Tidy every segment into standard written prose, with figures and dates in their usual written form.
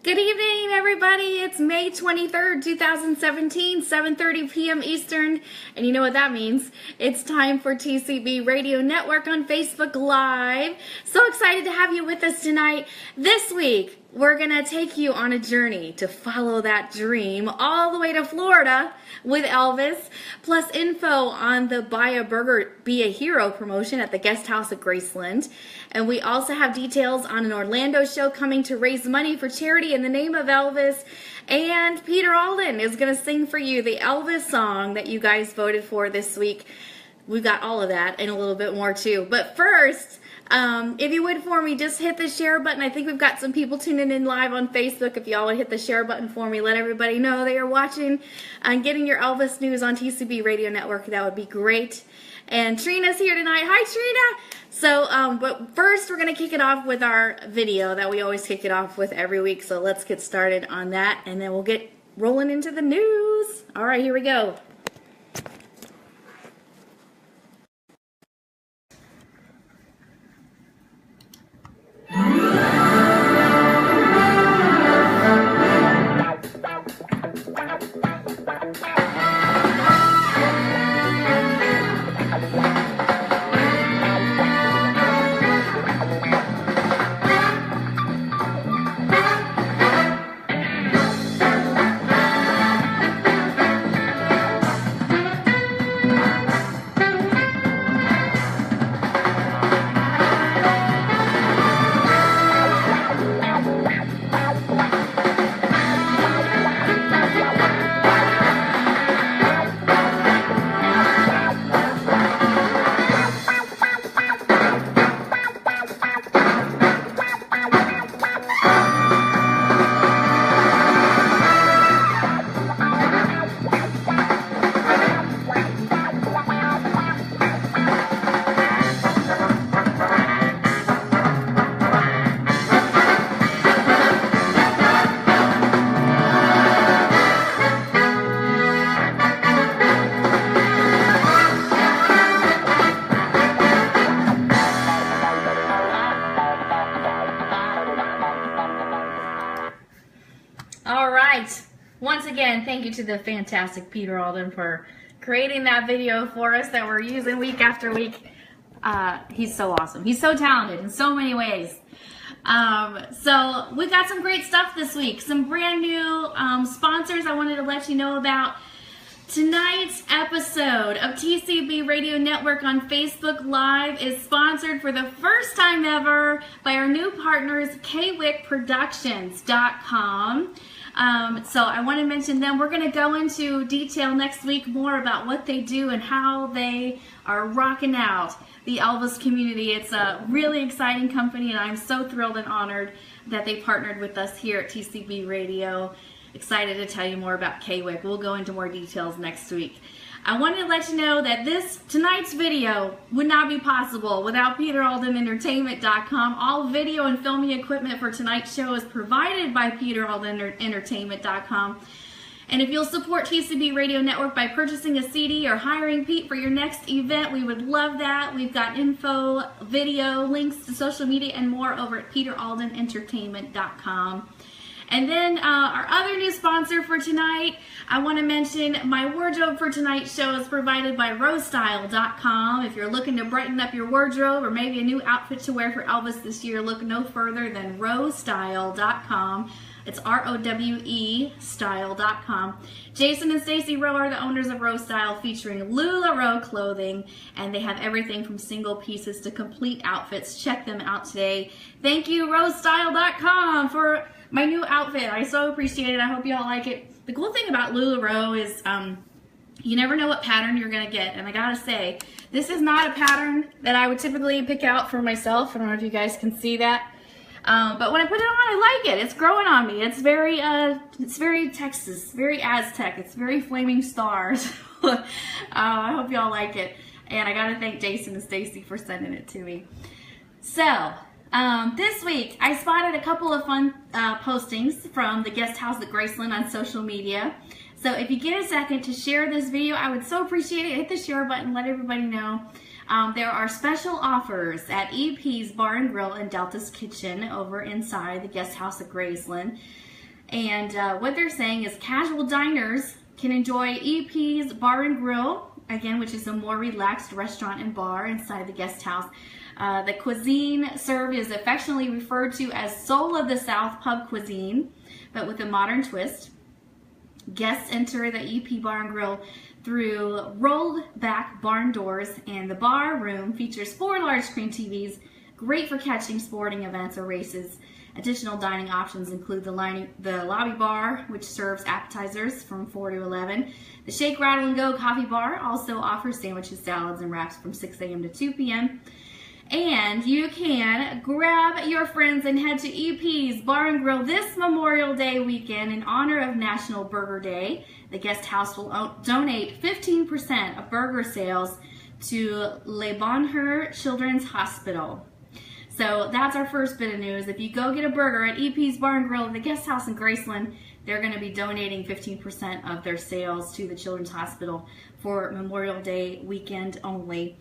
Good evening, everybody. It's May 23rd, 2017, 7:30 p.m. Eastern. And you know what that means. It's time for TCB Radio Network on Facebook Live. So excited to have you with us tonight. This week, we're going to take you on a journey to follow that dream all the way to Florida with Elvis, plus info on the Buy a Burger, Be a Hero promotion at the Guest House at Graceland. And we also have details on an Orlando show coming to raise money for charity in the name of Elvis. And Peter Alden is going to sing for you the Elvis song that you guys voted for this week. We've got all of that and a little bit more too. But first, if you would for me, just hit the share button. I think we've got some people tuning in live on Facebook. If y'all would hit the share button for me, let everybody know they are watching and getting your Elvis news on TCB Radio Network. That would be great. And Trina's here tonight. Hi, Trina. So, but first we're going to kick it off with our video that we always kick it off with every week. So let's get started on that, and then we'll get rolling into the news. All right, here we go. Once again, thank you to the fantastic Peter Alden for creating that video for us that we're using week after week. He's so awesome. He's so talented in so many ways. So we got some great stuff this week. Some brand new sponsors I wanted to let you know about. Tonight's episode of TCB Radio Network on Facebook Live is sponsored for the first time ever by our new partners, KWICProductions.com. So I want to mention them. We're going to go into detail next week more about what they do and how they are rocking out the Elvis community. It's a really exciting company, and I'm so thrilled and honored that they partnered with us here at TCB Radio. Excited to tell you more about KWIC. We'll go into more details next week. I wanted to let you know that tonight's video would not be possible without PeterAldenEntertainment.com. All video and filming equipment for tonight's show is provided by PeterAldenEntertainment.com. And if you'll support TCB Radio Network by purchasing a CD or hiring Pete for your next event, we would love that. We've got info, video, links to social media, and more over at PeterAldenEntertainment.com. And then our other new sponsor for tonight, I want to mention my wardrobe for tonight's show is provided by RoweStyle.com. If you're looking to brighten up your wardrobe or maybe a new outfit to wear for Elvis this year, look no further than RoweStyle.com. It's ROWE style.com. Jason and Stacy Rowe are the owners of RoweStyle, featuring LuLaRoe clothing, and they have everything from single pieces to complete outfits. Check them out today. Thank you, RoweStyle.com, for my new outfit. I so appreciate it. I hope you all like it. The cool thing about LuLaRoe is you never know what pattern you're going to get. And I got to say, this is not a pattern that I would typically pick out for myself. I don't know if you guys can see that. But when I put it on, I like it. It's growing on me. It's very Texas, very Aztec. It's very flaming stars. I hope y'all like it. And I got to thank Jason and Stacy for sending it to me. So, this week, I spotted a couple of fun postings from the Guest House at Graceland on social media. So if you get a second to share this video, I would so appreciate it. Hit the share button, let everybody know. There are special offers at EP's Bar and Grill and Delta's Kitchen over inside the Guest House at Graceland. And what they're saying is casual diners can enjoy EP's Bar and Grill, again, which is a more relaxed restaurant and bar inside the guest house. The cuisine served is affectionately referred to as Soul of the South pub cuisine, but with a modern twist. Guests enter the EP Bar and Grill through rolled back barn doors, and the bar room features 4 large screen TVs, great for catching sporting events or races. Additional dining options include the lobby bar, which serves appetizers from 4 to 11. The Shake, Rattle, and Go coffee bar also offers sandwiches, salads, and wraps from 6 a.m. to 2 p.m. And you can grab your friends and head to EP's Bar and Grill this Memorial Day weekend in honor of National Burger Day. The guest house will donate 15% of burger sales to Le Bonheur Children's Hospital. So that's our first bit of news. If you go get a burger at EP's Bar and Grill at the guest house in Graceland, they're going to be donating 15% of their sales to the Children's Hospital for Memorial Day weekend only.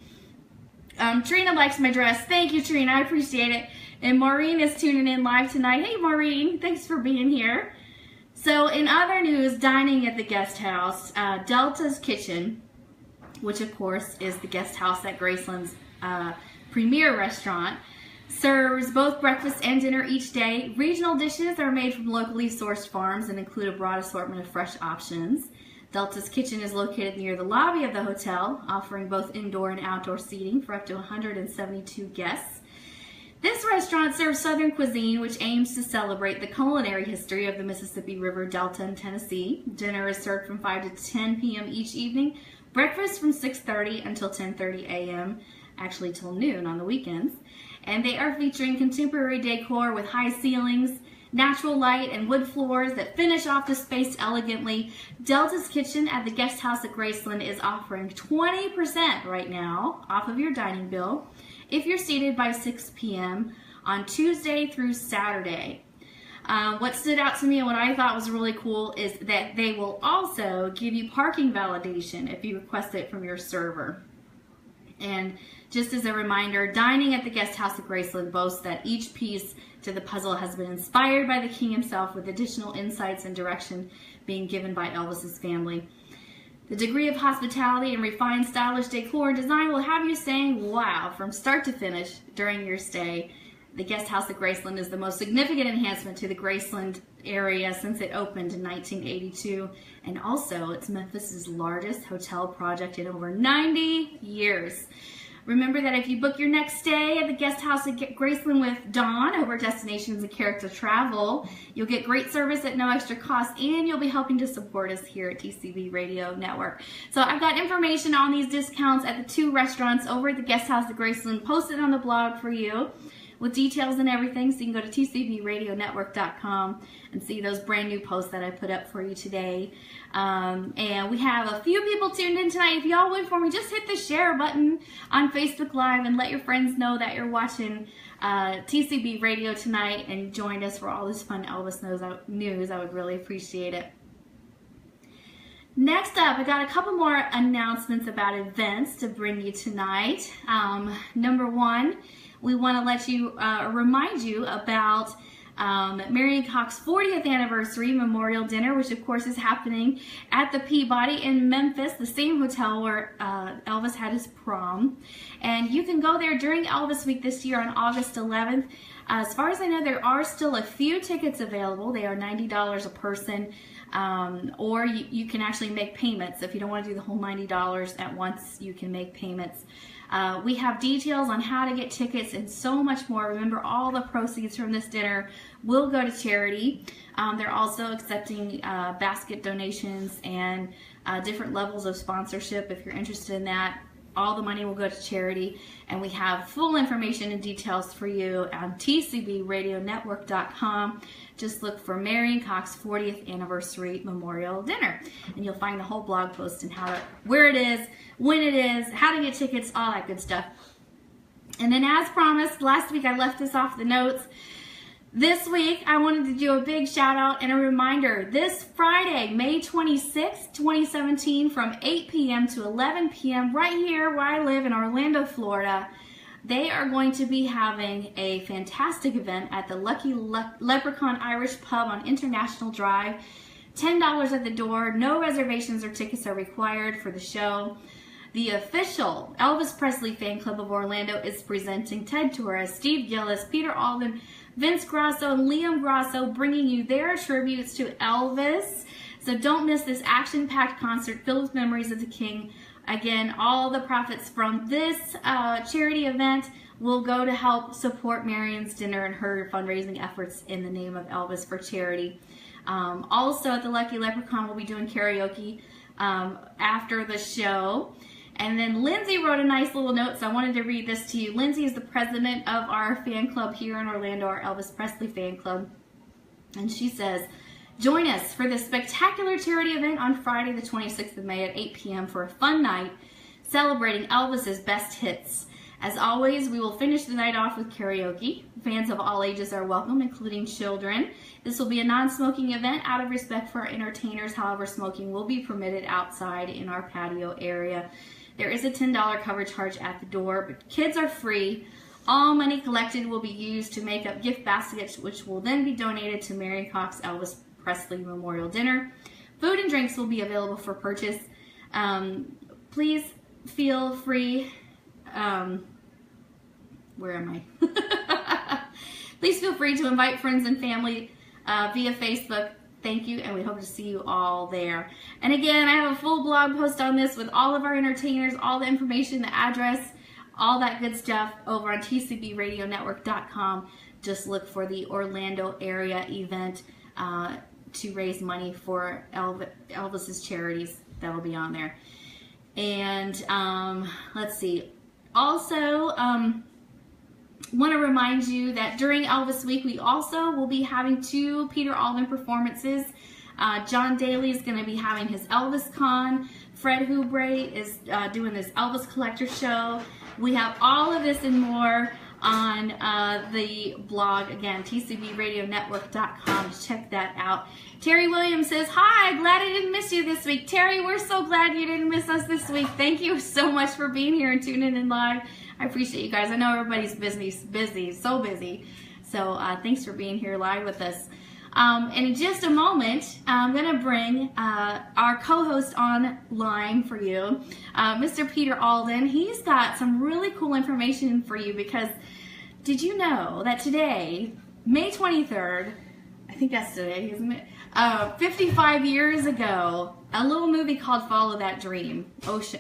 Trina likes my dress. Thank you, Trina. I appreciate it. And Maureen is tuning in live tonight. Hey, Maureen. Thanks for being here. So in other news, dining at the guest house, Delta's Kitchen, which of course is the guest house at Graceland's premier restaurant, serves both breakfast and dinner each day. Regional dishes are made from locally sourced farms and include a broad assortment of fresh options. Delta's Kitchen is located near the lobby of the hotel, offering both indoor and outdoor seating for up to 172 guests. This restaurant serves Southern cuisine, which aims to celebrate the culinary history of the Mississippi River Delta in Tennessee. Dinner is served from 5 to 10 p.m. each evening. Breakfast from 6:30 until 10:30 a.m., actually till noon on the weekends. And they are featuring contemporary decor with high ceilings, natural light, and wood floors that finish off the space elegantly. Delta's Kitchen at the guest house at Graceland is offering 20% right now off of your dining bill if you're seated by 6 p.m. on Tuesday through Saturday. What stood out to me and what I thought was really cool is that they will also give you parking validation if you request it from your server. And just as a reminder, dining at the guest house at Graceland boasts that each piece to the puzzle has been inspired by the king himself, with additional insights and direction being given by Elvis's family. The degree of hospitality and refined stylish decor and design will have you saying wow from start to finish during your stay. The guest house at Graceland is the most significant enhancement to the Graceland area since it opened in 1982, and also it's Memphis's largest hotel project in over 90 years. Remember that if you book your next stay at the guest house at Graceland with Dawn over Destinations and Character Travel, you'll get great service at no extra cost, and you'll be helping to support us here at TCB Radio Network. So I've got information on these discounts at the 2 restaurants over at the guest house at Graceland posted on the blog for you, with details and everything, so you can go to tcbradionetwork.com and see those brand new posts that I put up for you today. And we have a few people tuned in tonight. If y'all would for me, just hit the share button on Facebook Live and let your friends know that you're watching TCB Radio tonight and joined us for all this fun Elvis news. I would really appreciate it. Next up, I got a couple more announcements about events to bring you tonight. Number 1, we want to let you remind you about Marion Cox's 40th anniversary memorial dinner, which of course is happening at the Peabody in Memphis, the same hotel where Elvis had his prom. And you can go there during Elvis Week this year on August 11th. As far as I know, there are still a few tickets available. They are $90 a person, or you can actually make payments. If you don't want to do the whole $90 at once, you can make payments. We have details on how to get tickets and so much more. Remember, all the proceeds from this dinner will go to charity. They're also accepting basket donations and different levels of sponsorship. If you're interested in that, all the money will go to charity. And we have full information and details for you on tcbradionetwork.com. Just look for Marion Cox 40th Anniversary Memorial Dinner, and you'll find the whole blog post and where it is, when it is, how to get tickets, all that good stuff. And then, as promised, last week I left this off the notes. This week, I wanted to do a big shout out and a reminder. This Friday, May 26, 2017, from 8 p.m. to 11 p.m., right here where I live in Orlando, Florida, They are going to be having a fantastic event at the Lucky Leprechaun Irish Pub on International Drive. $10 at the door. No reservations or tickets are required for the show. The official Elvis Presley Fan Club of Orlando is presenting Ted Torres, Steve Gillis, Peter Alden, Vince Grasso, and Liam Grasso, bringing you their tributes to Elvis. So don't miss this action-packed concert filled with memories of the King. Again, all the profits from this charity event will go to help support Marion's dinner and her fundraising efforts in the name of Elvis for charity. Also at the Lucky Leprechaun, we'll be doing karaoke after the show. And then Lindsay wrote a nice little note, so I wanted to read this to you. Lindsay is the president of our fan club here in Orlando, our Elvis Presley fan club. And she says, join us for this spectacular charity event on Friday the 26th of May at 8 p.m. for a fun night celebrating Elvis's best hits. As always, we will finish the night off with karaoke. Fans of all ages are welcome, including children. This will be a non-smoking event out of respect for our entertainers. However, smoking will be permitted outside in our patio area. There is a $10 cover charge at the door, but kids are free. All money collected will be used to make up gift baskets, which will then be donated to Marion Cox Elvis Presley Memorial Dinner. Food and drinks will be available for purchase. Please feel free. Where am I? Please feel free to invite friends and family via Facebook. Thank you, and we hope to see you all there. And again, I have a full blog post on this with all of our entertainers, all the information, the address, all that good stuff over on TCBRadioNetwork.com. Just look for the Orlando area event to raise money for Elvis's charities. That will be on there. And let's see. Also, want to remind you that during Elvis Week, we also will be having 2 Peter Alden performances. John Daly is going to be having his Elvis Con. Fred Hubre is doing this Elvis Collector Show. We have all of this and more on the blog, again, TCBRadioNetwork.com. Check that out. Terry Williams says, hi, glad I didn't miss you this week. Terry, we're so glad you didn't miss us this week. Thank you so much for being here and tuning in live. I appreciate you guys. I know everybody's busy, so busy. So thanks for being here live with us. And in just a moment, I'm going to bring our co-host online for you, Mr. Peter Alden. He's got some really cool information for you because did you know that today, May 23rd, I think that's today, isn't it? 55 years ago, a little movie called Follow That Dream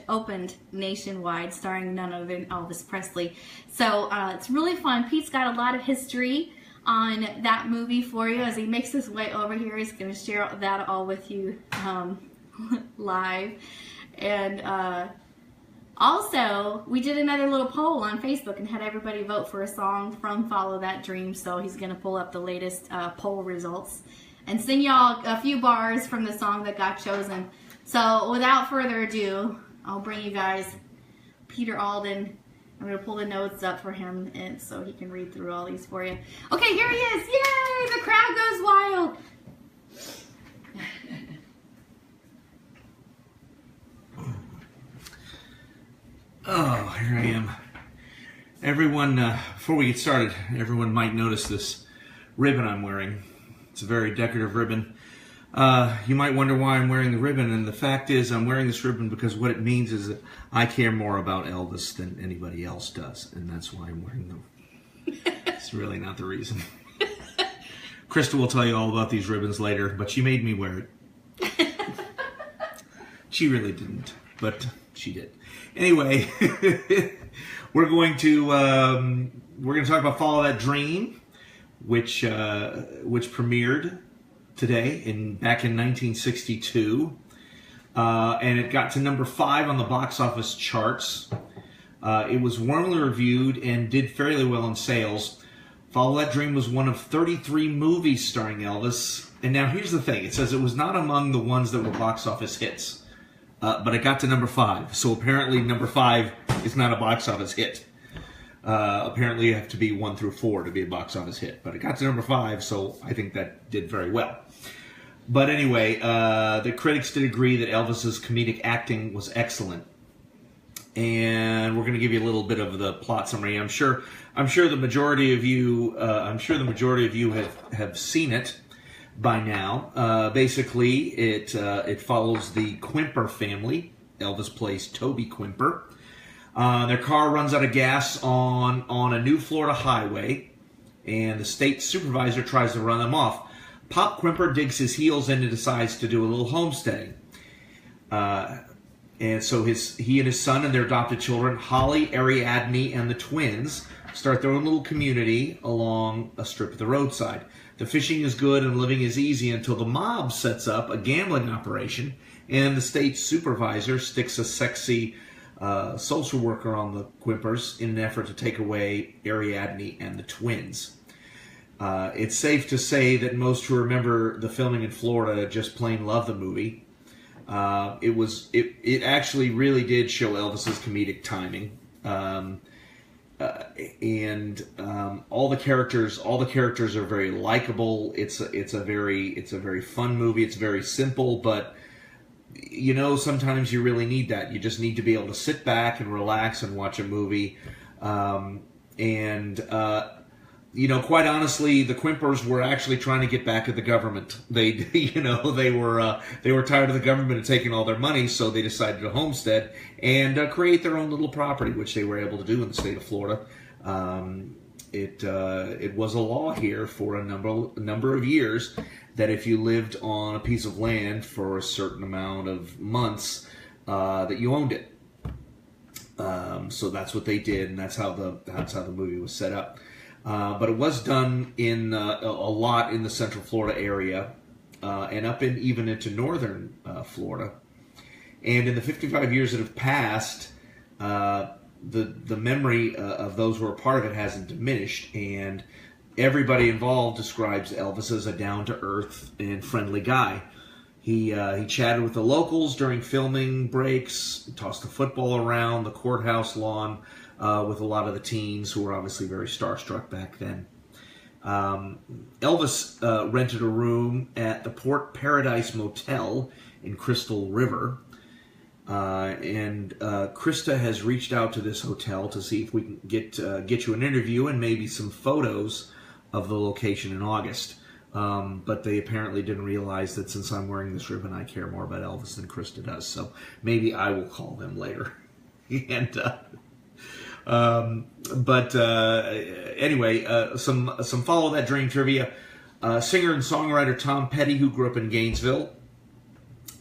opened nationwide, starring none other than Elvis Presley. So it's really fun. Pete's got a lot of history on that movie for you. As he makes his way over here, he's going to share that all with you live. And also, we did another little poll on Facebook and had everybody vote for a song from Follow That Dream. So he's going to pull up the latest poll results and sing y'all a few bars from the song that got chosen. So without further ado, I'll bring you guys Peter Alden. I'm going to pull the notes up for him and so he can read through all these for you. Okay, here he is. Yay! The crowd goes wild. Oh, here I am. Everyone, before we get started, everyone might notice this ribbon I'm wearing. It's a very decorative ribbon. You might wonder why I'm wearing the ribbon, and the fact is I'm wearing this ribbon because what it means is that I care more about Elvis than anybody else does, and that's why I'm wearing them. It's really not the reason. Krista will tell you all about these ribbons later, but she made me wear it. She really didn't, but she did. Anyway, we're going to talk about Follow That Dream, which premiered today back in 1962, and it got to number 5 on the box office charts. It was warmly reviewed and did fairly well in sales. Follow That Dream was one of 33 movies starring Elvis, and now here's the thing: it says it was not among the ones that were box office hits. But it got to number 5, so apparently number 5 is not a box office hit. Apparently you have to be 1 through 4 to be a box office hit, but it got to number 5, so I think that did very well. But anyway, the critics did agree that Elvis's comedic acting was excellent. and we're going to give you a little bit of the plot summary. I'm sure the majority of you have seen it by now. Basically, it follows the Quimper family. Elvis plays Toby Quimper. Their car runs out of gas on a new Florida highway, and the state supervisor tries to run them off. Pop Quimper digs his heels in and decides to do a little homesteading. And so he and his son and their adopted children, Holly, Ariadne, and the twins, start their own little community along a strip of the roadside. The fishing is good and living is easy until the mob sets up a gambling operation, and the state supervisor sticks a sexy social worker on the Quimpers in an effort to take away Ariadne and the twins. It's safe to say that most who remember the filming in Florida just plain love the movie. It actually really did show Elvis's comedic timing, and all the characters are very likable. It's a very fun movie. It's very simple, but sometimes you really need that. You just need to be able to sit back and relax and watch a movie, quite honestly, the Quimpers were actually trying to get back at the government. They were tired of the government taking all their money, so they decided to homestead and create their own little property, which they were able to do in the state of Florida. It was a law here for a number of years that if you lived on a piece of land for a certain amount of months, that you owned it. So that's what they did, and that's how the movie was set up. But it was done in a lot in the Central Florida area, and up even into northern Florida. And in the 55 years that have passed, the memory of those who are part of it hasn't diminished, and everybody involved describes Elvis as a down-to-earth and friendly guy. He chatted with the locals during filming breaks, tossed the football around the courthouse lawn with a lot of the teens who were obviously very starstruck back then. Elvis rented a room at the Port Paradise Motel in Crystal River. And Krista has reached out to this hotel to see if we can get you an interview and maybe some photos of the location in August. But they apparently didn't realize that since I'm wearing this ribbon, I care more about Elvis than Krista does. So maybe I will call them later. Anyway, some Follow That Dream trivia. Singer and songwriter Tom Petty, who grew up in Gainesville.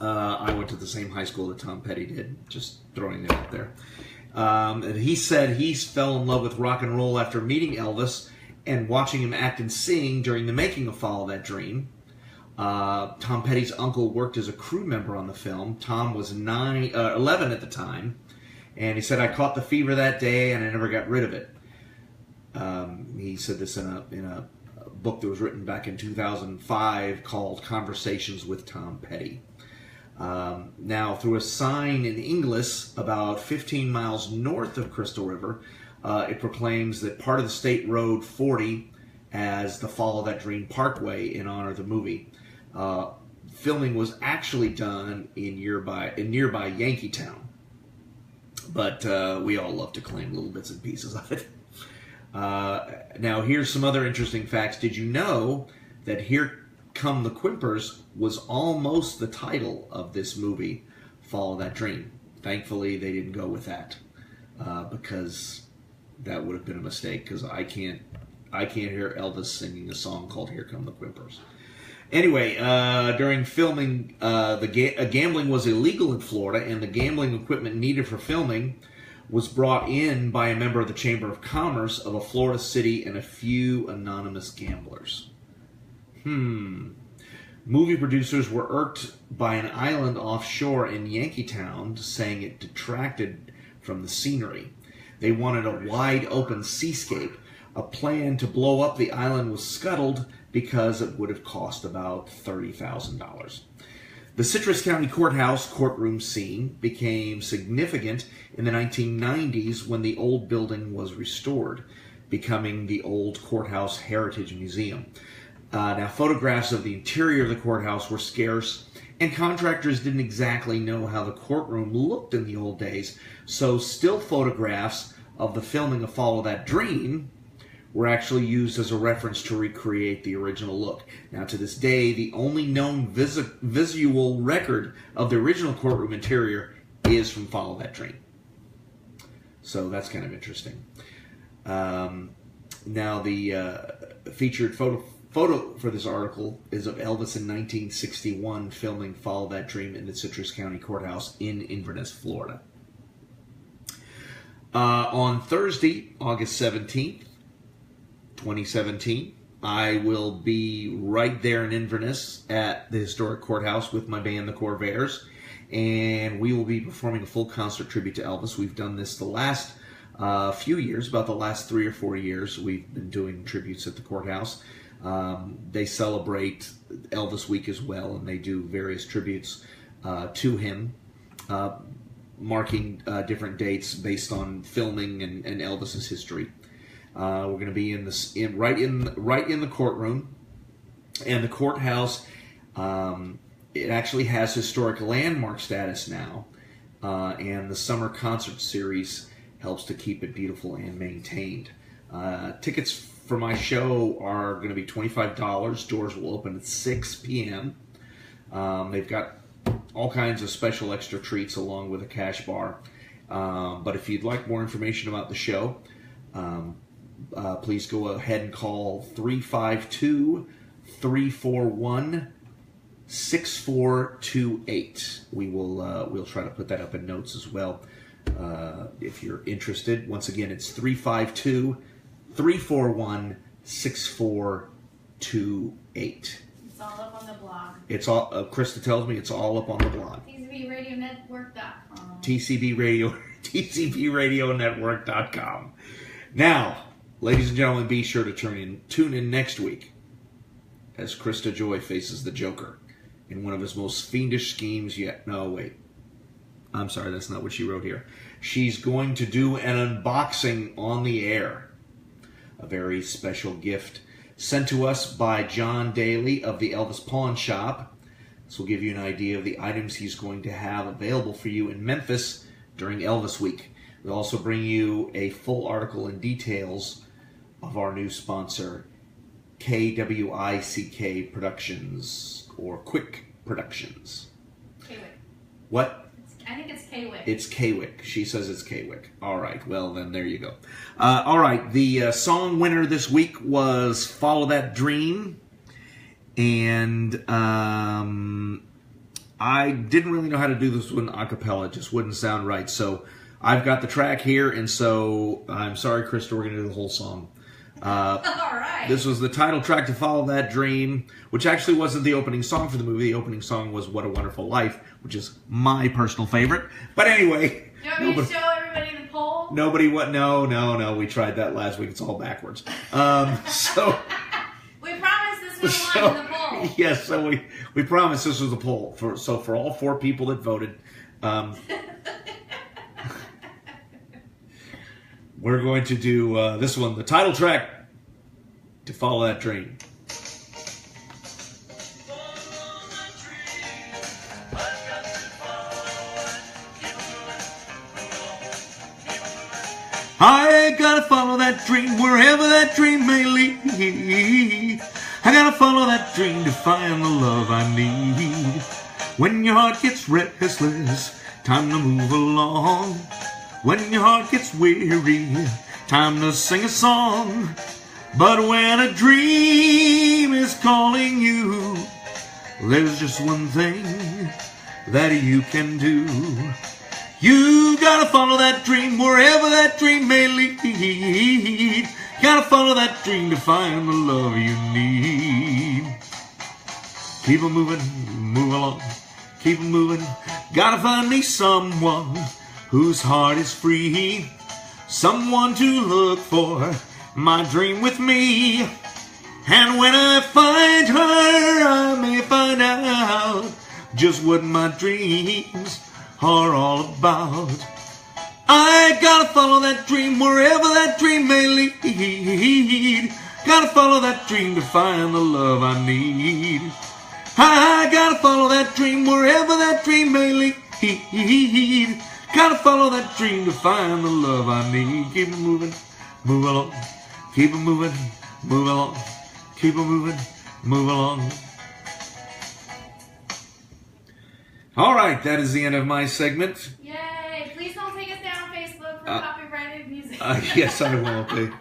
I went to the same high school that Tom Petty did, just throwing that out there. And he said he fell in love with rock and roll after meeting Elvis and watching him act and sing during the making of Follow That Dream. Tom Petty's uncle worked as a crew member on the film. Tom was 11 at the time, and he said, "I caught the fever that day and I never got rid of it." He said this in a book that was written back in 2005 called Conversations with Tom Petty. Now, through a sign in Inglis about 15 miles north of Crystal River, it proclaims that part of the State Road 40 as the Follow That Dream Parkway in honor of the movie. Filming was actually done in nearby Yankeetown, but we all love to claim little bits and pieces of it. Now, here's some other interesting facts. Did you know that Here Come the Quimpers was almost the title of this movie, Follow That Dream? Thankfully, they didn't go with that, because that would have been a mistake, because I can't hear Elvis singing a song called Here Come the Quimpers. Anyway, during filming, gambling was illegal in Florida, and the gambling equipment needed for filming was brought in by a member of the Chamber of Commerce of a Florida city and a few anonymous gamblers. Movie producers were irked by an island offshore in Yankeetown, saying it detracted from the scenery. They wanted a wide open seascape. A plan to blow up the island was scuttled because it would have cost about $30,000. The Citrus County Courthouse courtroom scene became significant in the 1990s when the old building was restored, becoming the Old Courthouse Heritage Museum. Now, photographs of the interior of the courthouse were scarce, And contractors didn't exactly know how the courtroom looked in the old days, so still photographs of the filming of Follow That Dream were actually used as a reference to recreate the original look. Now, to this day, the only known visual record of the original courtroom interior is from Follow That Dream. So that's kind of interesting. Now, the featured photo for this article is of Elvis in 1961 filming Follow That Dream in the Citrus County Courthouse in Inverness, Florida. On Thursday, August 17th, 2017, I will be right there in Inverness at the historic courthouse with my band, the Corvairs, and we will be performing a full concert tribute to Elvis. We've done this the last few years, about the last 3 or 4 years. We've been doing tributes at the courthouse. They celebrate Elvis Week as well, and they do various tributes to him, marking different dates based on filming and Elvis's history. We're going to be right in the courtroom, and the courthouse. It actually has historic landmark status now, and the summer concert series helps to keep it beautiful and maintained. Tickets for my show are going to be $25. Doors will open at 6 p.m. They've got all kinds of special extra treats along with a cash bar. But if you'd like more information about the show, please go ahead and call 352-341-6428. We'll try to put that up in notes as well if you're interested. Once again, it's 352-341-6428. It's all up on the blog. It's all. Krista tells me it's all up on the blog. TCBRadioNetwork.com. TCBRadioNetwork.com. Now, ladies and gentlemen, be sure to tune in next week as Krista Joy faces the Joker in one of his most fiendish schemes yet. No, wait. I'm sorry, that's not what she wrote here. She's going to do an unboxing on the air. A very special gift sent to us by John Daly of the Elvis Pawn Shop. This will give you an idea of the items he's going to have available for you in Memphis during Elvis Week. We'll also bring you a full article and details of our new sponsor, KWICK Productions, or Quick Productions. K-Wick. What? I think it's K-Wick. It's K-Wick. She says it's K-Wick. All right. Well, then there you go. All right. The song winner this week was Follow That Dream. And I didn't really know how to do this one a cappella. It just wouldn't sound right. So I've got the track here. And so I'm sorry, Krista, we're going to do the whole song. All right. This was the title track to Follow That Dream, which actually wasn't the opening song for the movie. The opening song was What a Wonderful Life, which is my personal favorite. But anyway. Do you want me to show everybody the poll? Nobody what? No. We tried that last week. It's all backwards. So we promised this was one in the poll. Yes, so we promised this was the poll. For all 4 people that voted, we're going to do this one, the title track to Follow That Dream. I gotta follow that dream wherever that dream may lead. I gotta follow that dream to find the love I need. When your heart gets restless, time to move along. When your heart gets weary, time to sing a song. But when a dream is calling you, there's just one thing that you can do. You gotta follow that dream wherever that dream may lead. Gotta follow that dream to find the love you need. Keep on moving, move along, keep on moving. Gotta find me someone whose heart is free, someone to look for my dream with me. And when I find her, I may find out just what my dreams are all about. I gotta follow that dream wherever that dream may lead. Gotta follow that dream to find the love I need. I gotta follow that dream wherever that dream may lead. Gotta follow that dream to find the love I need. Keep it moving, move along. Keep it moving, move along. Keep it moving, move along. All right, that is the end of my segment. Yay! Please don't take us down on Facebook for copyrighted music. Yes, I will, okay.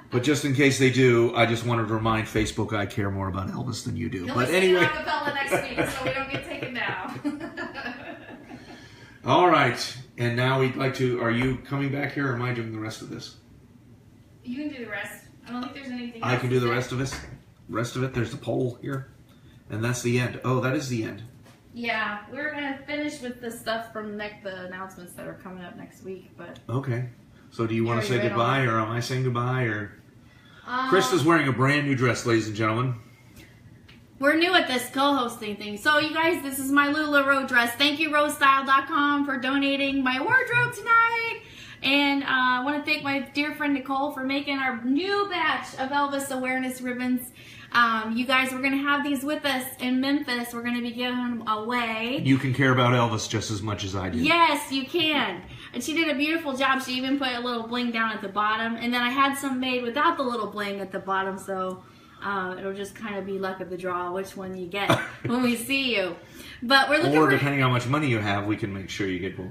But just in case they do, I just wanted to remind Facebook I care more about Elvis than you do. You'll But be anyway. singing acapella next week, so we don't get taken down. All right, and now we'd like to. Are you coming back here, or am I doing the rest of this? You can do the rest. I don't think there's anything I else can to do the say. rest of it. Rest of it. There's the poll here, and that's the end. Oh, that is the end. Yeah, we're going to finish with the stuff from the announcements that are coming up next week. But Okay. So do you want to say you're right goodbye, on. or am I saying goodbye, or? Krista's wearing a brand new dress, ladies and gentlemen. We're new at this co-hosting thing. So you guys, this is my LuLaRoe dress. Thank you, RoweStyle.com, for donating my wardrobe tonight. And I want to thank my dear friend Nicole for making our new batch of Elvis awareness ribbons. You guys, we're going to have these with us in Memphis. We're going to be giving them away. You can care about Elvis just as much as I do. Yes, you can. And she did a beautiful job. She even put a little bling down at the bottom. And then I had some made without the little bling at the bottom. So it'll just kind of be luck of the draw which one you get when we see you. But we're looking Or for... depending on how much money you have, we can make sure you get both.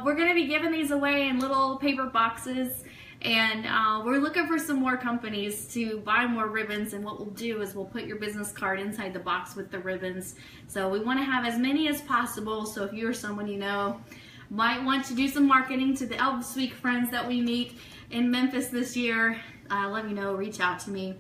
We're going to be giving these away in little paper boxes. And we're looking for some more companies to buy more ribbons, and what we'll do is we'll put your business card inside the box with the ribbons. So we want to have as many as possible, so if you're someone you know might want to do some marketing to the Elvis Week friends that we meet in Memphis this year, let me know, reach out to me.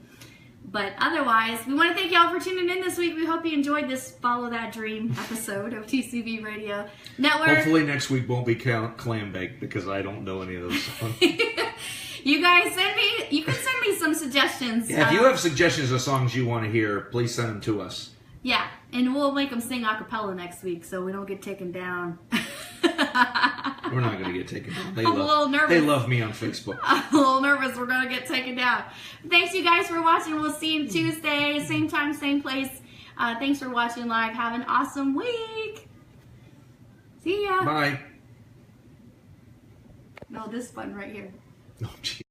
But otherwise, we want to thank y'all for tuning in this week. We hope you enjoyed this Follow That Dream episode of TCB Radio Network. Hopefully next week won't be clam baked, because I don't know any of those songs. You guys you can send me some suggestions. Yeah, if you have suggestions of songs you want to hear, please send them to us. Yeah, and we'll make them sing a cappella next week so we don't get taken down. We're not going to get taken down. I'm a little nervous. They love me on Facebook. I'm a little nervous we're going to get taken down. Thanks you guys for watching. We'll see you Tuesday, same time, same place. Thanks for watching live. Have an awesome week. See ya. Bye. No, this button right here. Oh, gee.